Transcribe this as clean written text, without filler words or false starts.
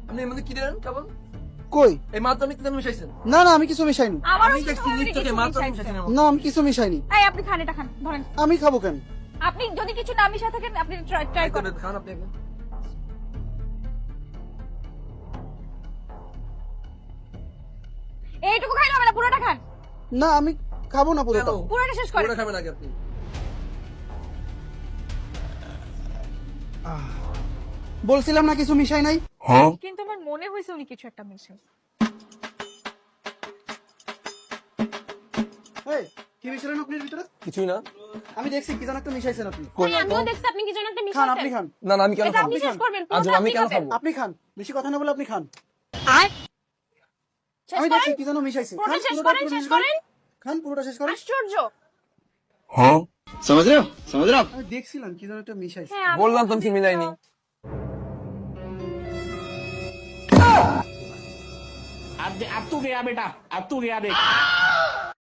আপনি এর মধ্যে কি দিলেন কেবল? কই? এই মাত্র আপনি কি যেন মিশাইছেন? না না, আমি কিছু মিশাইনি। আমি দেখছি নিজ চোখে মাত্র আপনি মিশাইছেন এর মধ্যে। না, আমি কিছু মিশাইনি। এই আপনি খান, এটা খান, ধরেন। আমি খাবো কেন? আপনি যদি কিছু না মিশা থাকেন আপনি ট্রাই এই তো করেন। খান আপনি একবার। এইটুকু খাইলে হবে না, পুরোটা খান। না, আমি খাবো না পুরোটা। কেন? পুরোটা শেষ করেন। পুরোটা খাবেন আগে আপনি। বলছিলাম না কিছু মিশাই নাই। কিন্তু আমার মনে হয়েছে উনি কিছু একটা মিশাই। এই, কি মিশালেন আপনার ভিতরে? কিছুই না। আমি দেখছি কি যেন একটা মিশাইছেন আপনি। কই না তো? আমিও দেখছি আপনি কি যেন একটা খান, মিশাইছেন। আপনি খান। না না আমি কেন এটা খাবো? আপনি শেষ করবেন, আজ পুরোটা আমি আপনি কেন খাবেন। খাবো? আপনি খান, বেশি কথা না বলে আপনি খান। আয় শেষ আমি দেখছি করেন, কি যেন মিশাইছে। পুরোটা খান, শেষ পুরোটা করেন, আপনি শেষ মিশান। করেন। খান, পুরোটা শেষ করেন। আশ্চর্য। समझ रहे हो समझ रहे हो आप? আমি দেখছিলাম কি যেন একটা মিশাইছে। হ্যাঁ, আমি বললাম তো ওখানে আমি মিলাইনি। अब तू गया बेटा अब तू गया देख